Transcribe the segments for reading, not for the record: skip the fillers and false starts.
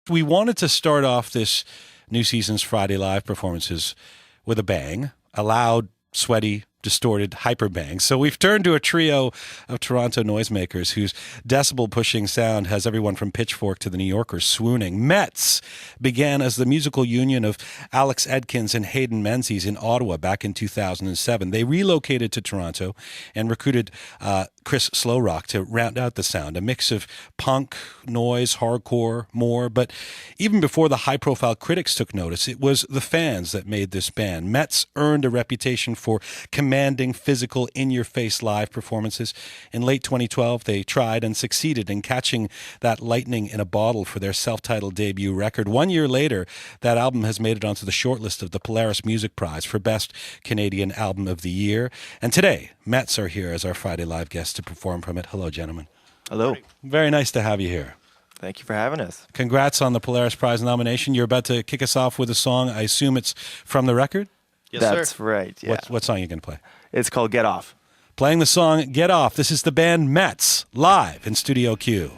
We wanted to start off this new season's Friday Live performances with a bang, a loud, sweaty, distorted hyper bang. So we've turned to a trio of Toronto noisemakers whose decibel-pushing sound has everyone from Pitchfork to the New Yorker swooning. METZ began as the musical union of Alex Edkins and Hayden Menzies in Ottawa back in 2007. They relocated to Toronto and recruited Chris Slowrock to round out the sound, a mix of punk, noise, hardcore, more. But even before the high-profile critics took notice, it was the fans that made this band. METZ earned a reputation for commanding, physical, in-your-face live performances. In late 2012, they tried and succeeded in catching that lightning in a bottle for their self-titled debut record. 1 year later, that album has made it onto the shortlist of the Polaris Music Prize for Best Canadian Album of the Year. And today, METZ are here as our Friday Live guests to perform from it. Hello, gentlemen. Hello. Very nice to have you here. Thank you for having us. Congrats on the Polaris Prize nomination. You're about to kick us off with a song. I assume it's from the record? Yes, That's right, yeah. What song are you going to play? It's called Get Off. Playing the song Get Off. This is the band METZ, live in Studio Q.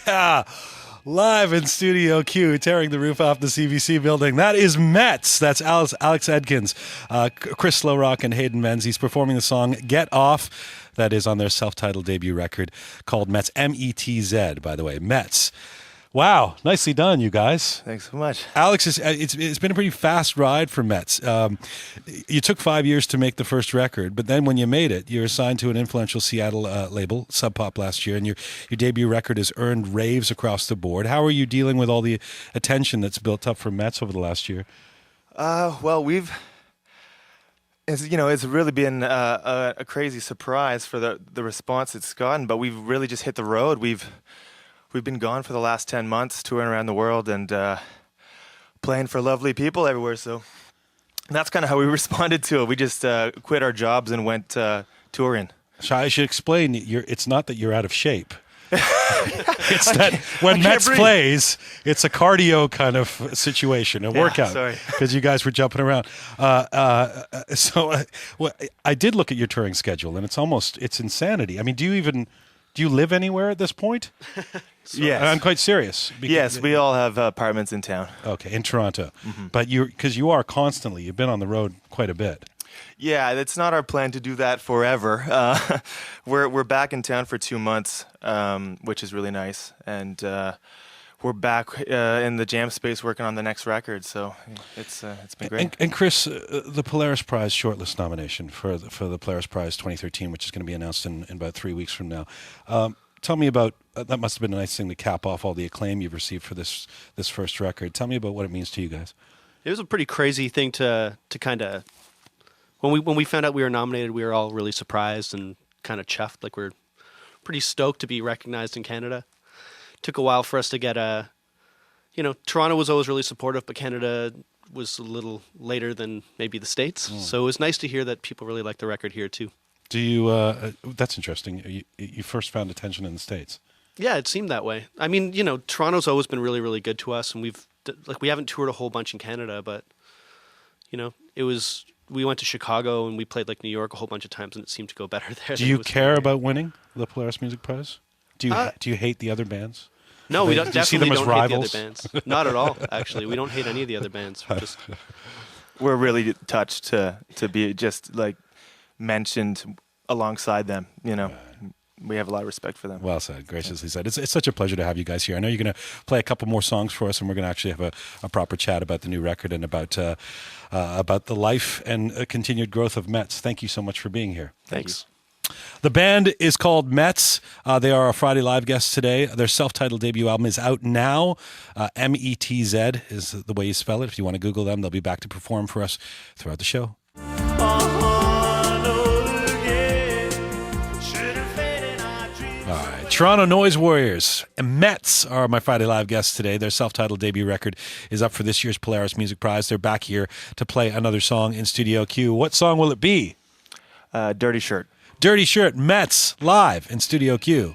Yeah, live in Studio Q, tearing the roof off the CBC building. That is METZ. That's Alex Edkins, Chris Slowrock, and Hayden Menzies performing the song Get Off. That is on their self-titled debut record called METZ, METZ, by the way, METZ. Wow, nicely done, you guys. Thanks so much. Alex, it's been a pretty fast ride for METZ. You took 5 years to make the first record, but then when you made it, you were signed to an influential Seattle label, Sub Pop, last year, and your debut record has earned raves across the board. How are you dealing with all the attention that's built up for METZ over the last year? Well, it's really been a crazy surprise for the response it's gotten, but we've really just hit the road. We've been gone for the last 10 months, touring around the world and playing for lovely people everywhere. So that's kind of how we responded to it. We just quit our jobs and went touring. So I should explain, it's not that you're out of shape. It's that when METZ plays, it's a cardio kind of situation, a workout. Sorry, because you guys were jumping around. I did look at your touring schedule, and it's insanity. I mean, do you live anywhere at this point? Yes, I'm quite serious. Yes, we all have apartments in town. Okay, in Toronto, but you've been on the road quite a bit. Yeah, it's not our plan to do that forever. We're back in town for 2 months, which is really nice, and we're back in the jam space working on the next record. So it's been great. And Chris, the Polaris Prize shortlist nomination for the Polaris Prize 2013, which is going to be announced in about 3 weeks from now. Tell me about that. Must have been a nice thing to cap off all the acclaim you've received for this first record. Tell me about what it means to you guys. It was a pretty crazy thing to kind of when we found out we were nominated. We were all really surprised and kind of chuffed. Like, we're pretty stoked to be recognized in Canada. Took a while for us to get Toronto was always really supportive, but Canada was a little later than maybe the States. So it was nice to hear that people really like the record here too. Do you? That's interesting. You first found attention in the States. Yeah, it seemed that way. I mean, Toronto's always been really, really good to us, and we haven't toured a whole bunch in Canada, but we went to Chicago and we played like New York a whole bunch of times, and it seemed to go better there. Do you care about winning the Polaris Music Prize? Do you hate the other bands? No, we don't. Do you see them as Definitely don't hate rivals? the other bands. Not at all. Actually, we don't hate any of the other bands. We're really touched to be just like mentioned alongside them. We have a lot of respect for them. Well said, graciously said. It's such a pleasure to have you guys here. I know you're going to play a couple more songs for us, and we're going to actually have a proper chat about the new record and about the life and continued growth of METZ. Thank you so much for being here. Thanks. The band is called METZ. They are our Friday Live guests today. Their self-titled debut album is out now. METZ is the way you spell it. If you want to Google them, they'll be back to perform for us throughout the show. All right, Toronto Noise Warriors and METZ are my Friday Live guests today. Their self-titled debut record is up for this year's Polaris Music Prize. They're back here to play another song in Studio Q. What song will it be? Dirty Shirt. Dirty Shirt, METZ, live in Studio Q.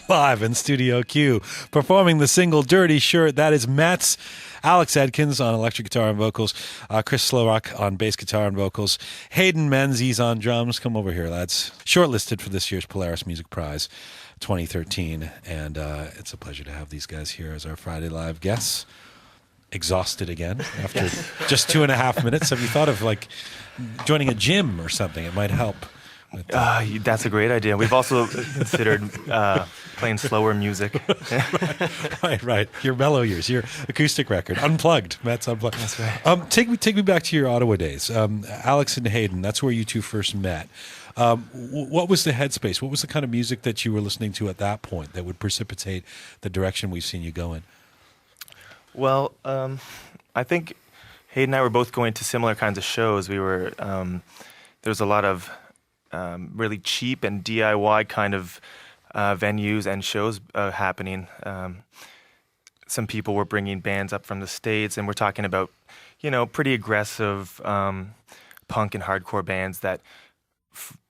Live in Studio Q, performing the single Dirty Shirt. That is METZ. Alex Edkins on electric guitar and vocals, Chris Slowrock on bass guitar and vocals, Hayden Menzies on drums. Come over here, lads. Shortlisted for this year's Polaris Music Prize 2013, and it's a pleasure to have these guys here as our Friday Live guests. Exhausted again after just 2.5 minutes. Have you thought of joining a gym or something? It might help. That's a great idea. We've also considered playing slower music. Right. Your mellow years, your acoustic record, Unplugged. METZ Unplugged. That's right. Take me back to your Ottawa days. Alex and Hayden, that's where you two first met. What was the headspace? What was the kind of music that you were listening to at that point that would precipitate the direction we've seen you go in? Well, I think Hayden and I were both going to similar kinds of shows. We were there was a lot of really cheap and DIY kind of venues and shows happening. Some people were bringing bands up from the States, and we're talking about, pretty aggressive punk and hardcore bands that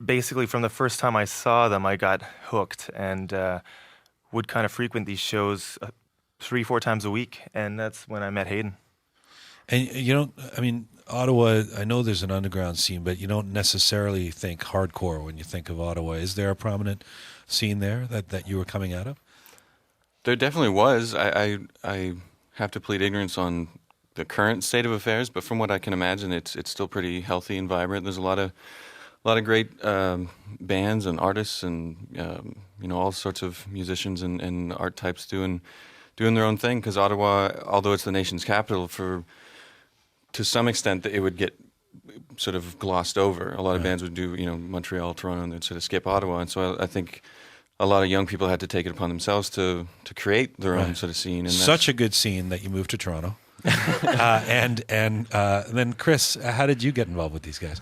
basically from the first time I saw them, I got hooked and would kind of frequent these shows 3-4 times a week, and that's when I met Hayden. And Ottawa, I know there's an underground scene, but you don't necessarily think hardcore when you think of Ottawa. Is there a prominent scene there that you were coming out of? There definitely was. I have to plead ignorance on the current state of affairs, but from what I can imagine, it's still pretty healthy and vibrant. There's a lot of great bands and artists and all sorts of musicians and art types doing their own thing. Because Ottawa, although it's the nation's capital, to some extent it would get sort of glossed over. A lot of bands would do Montreal, Toronto, and they'd sort of skip Ottawa. And so I think a lot of young people had to take it upon themselves to create their own sort of scene. And such a good scene that you moved to Toronto. And then Chris, how did you get involved with these guys?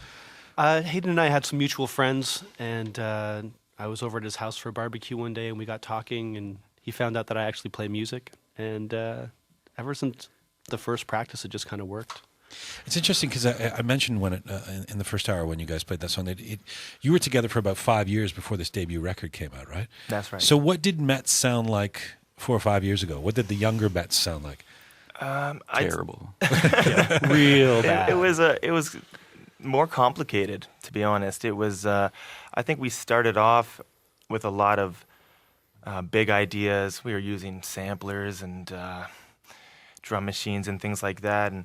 Hayden and I had some mutual friends, and I was over at his house for a barbecue one day, and we got talking, and he found out that I actually play music. And ever since the first practice, it just kind of worked. It's interesting because I mentioned when in the first hour when you guys played that song, you were together for about 5 years before this debut record came out, right? That's right. So what did METZ sound like 4 or 5 years ago? What did the younger METZ sound like? Terrible. Real bad. It was more complicated, to be honest. It was. I think we started off with a lot of big ideas. We were using samplers and drum machines and things like that, and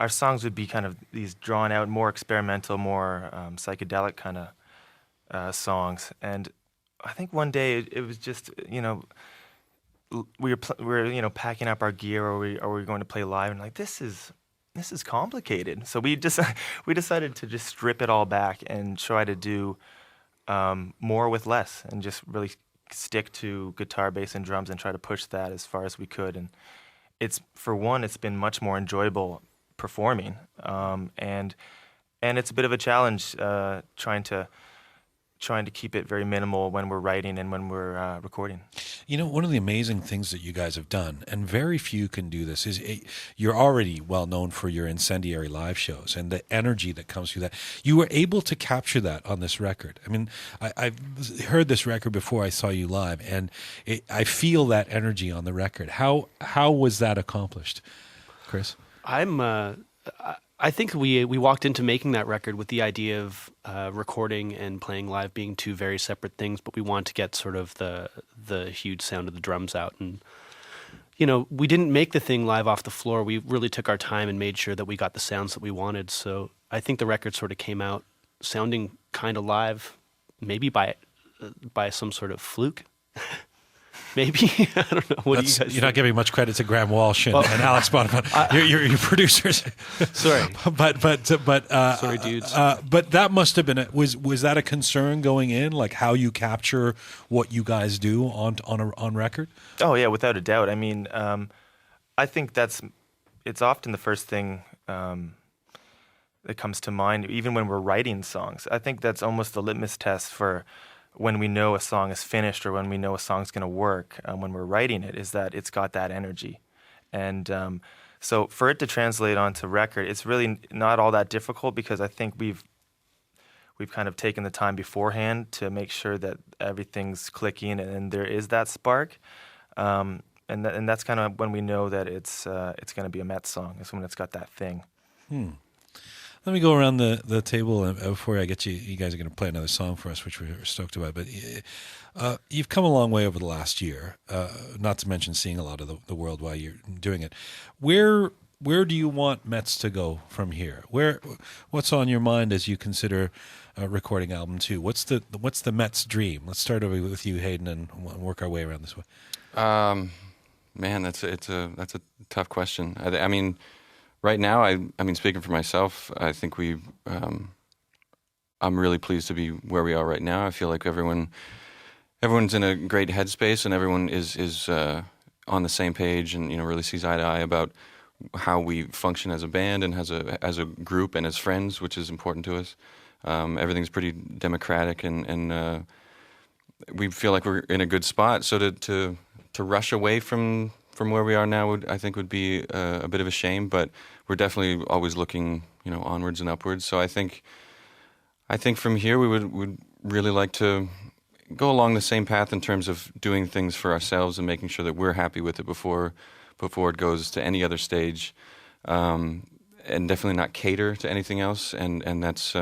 our songs would be kind of these drawn out, more experimental, more psychedelic kind of songs. And I think one day it was just, we were packing up our gear, or we were going to play live, and like this is complicated. So we decided to just strip it all back and try to do more with less, and just really stick to guitar, bass, and drums, and try to push that as far as we could. And it's been much more enjoyable performing, and it's a bit of a challenge trying to keep it very minimal when we're writing and when we're recording. One of the amazing things that you guys have done, and very few can do this, is you're already well known for your incendiary live shows and the energy that comes through that. You were able to capture that on this record. I mean, I've heard this record before I saw you live, and I feel that energy on the record. How was that accomplished, Chris? I think we walked into making that record with the idea of recording and playing live being two very separate things, but we wanted to get sort of the huge sound of the drums out. And, we didn't make the thing live off the floor. We really took our time and made sure that we got the sounds that we wanted. So I think the record sort of came out sounding kind of live, maybe by some sort of fluke. Maybe. I don't know. What do you guys think? You're not giving much credit to Graham Walsh and Alex Bonifant. Your producers. Sorry. But sorry, dudes. But that must have been was that a concern going in, like how you capture what you guys do on record? Oh yeah, without a doubt. I mean, I think it's often the first thing that comes to mind, even when we're writing songs. I think that's almost the litmus test for when we know a song is finished, or when we know a song's going to work when we're writing it, is that it's got that energy. And so for it to translate onto record, it's really not all that difficult, because I think we've kind of taken the time beforehand to make sure that everything's clicking and there is that spark. And that's kind of when we know that it's going to be a METZ song. It's when it's got that thing. Let me go around the table before I get you. You guys are going to play another song for us, which we're stoked about. But you've come a long way over the last year, not to mention seeing a lot of the world while you're doing it. Where do you want METZ to go from here? What's on your mind as you consider recording album 2? What's the METZ dream? Let's start over with you, Hayden, and work our way around this way. Man, that's a tough question. I mean. Right now, I mean, speaking for myself, I think we I'm really pleased to be where we are right now. I feel like everyone's in a great headspace, and everyone is on the same page, and really sees eye to eye about how we function as a band and as a group and as friends, which is important to us. Everything's pretty democratic, and we feel like we're in a good spot. So to rush away from where we are now would be a bit of a shame, but we're definitely always looking onwards and upwards. So I think from here we would really like to go along the same path in terms of doing things for ourselves and making sure that we're happy with it before it goes to any other stage, and definitely not cater to anything else. And that's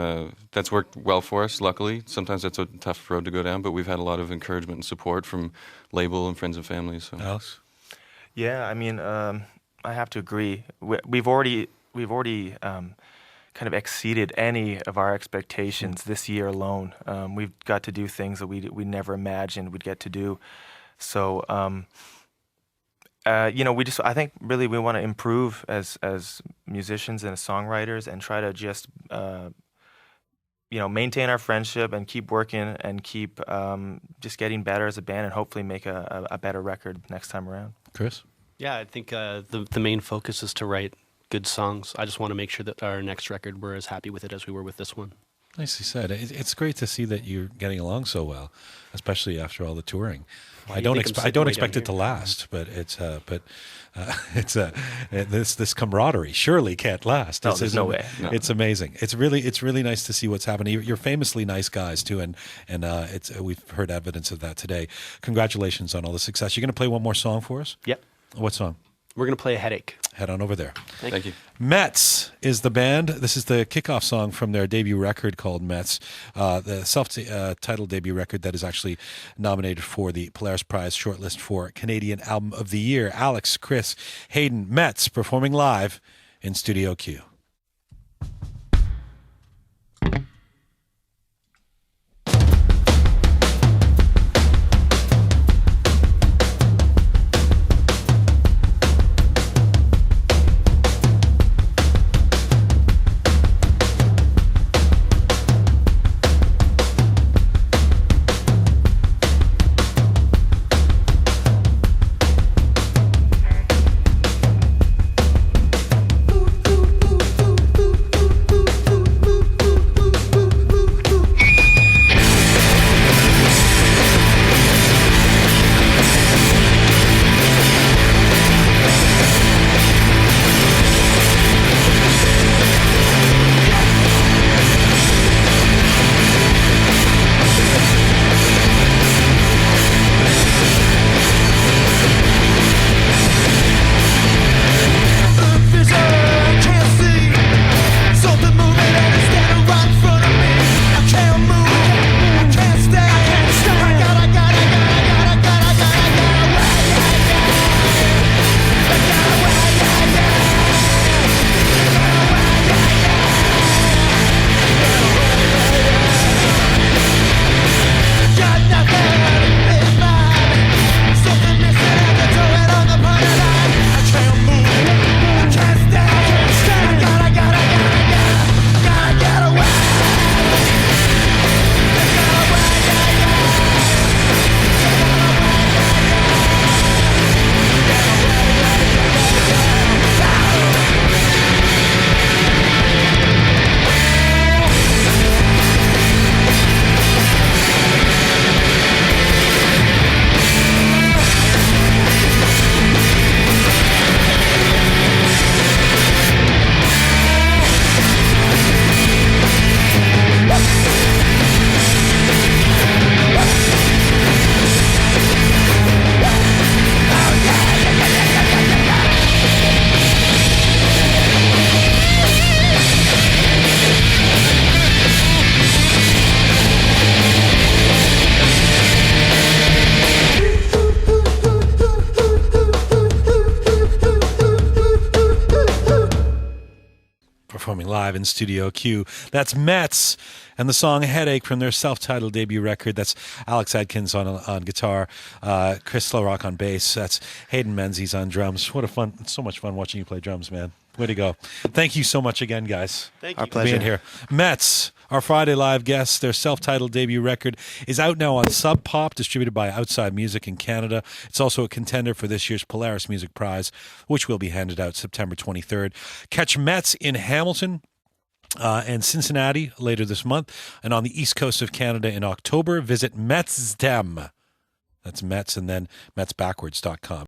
worked well for us, luckily. Sometimes that's a tough road to go down, but we've had a lot of encouragement and support from label and friends and family. So. Alex? Yeah, I mean, I have to agree. We've already kind of exceeded any of our expectations this year alone. We've got to do things that we never imagined we'd get to do. So, I think really we want to improve as musicians and as songwriters, and try to just maintain our friendship and keep working and keep just getting better as a band, and hopefully make a better record next time around. Chris? Yeah, I think the main focus is to write good songs. I just want to make sure that our next record, we're as happy with it as we were with this one. Nicely said. It's great to see that you're getting along so well, especially after all the touring. Why I do you don't think I'm I don't sitting way expect down it to here? last, but this camaraderie surely can't last. No, there's no way. No. It's amazing. It's really nice to see what's happening. You're famously nice guys too, and we've heard evidence of that today. Congratulations on all the success. You're going to play one more song for us? Yep. What song? We're going to play a Headache. Head on over there. Thank you. METZ is the band. This is the kickoff song from their debut record called METZ, the self-titled debut record that is actually nominated for the Polaris Prize shortlist for Canadian Album of the Year. Alex, Chris, Hayden, METZ performing live in Studio Q. Performing live in Studio Q. That's METZ and the song Headache from their self-titled debut record. That's Alex Adkins on guitar, Chris Slowrock on bass. That's Hayden Menzies on drums. What a fun, it's so much fun watching you play drums, man. Way to go. Thank you so much again, guys. Thank Our you. pleasure. Being here. METZ Our Friday Live guests, their self-titled debut record is out now on Sub Pop, distributed by Outside Music in Canada. It's also a contender for this year's Polaris Music Prize, which will be handed out September 23rd. Catch METZ in Hamilton and Cincinnati later this month, and on the east coast of Canada in October. Visit METZDem. That's METZ and then METZbackwards.com.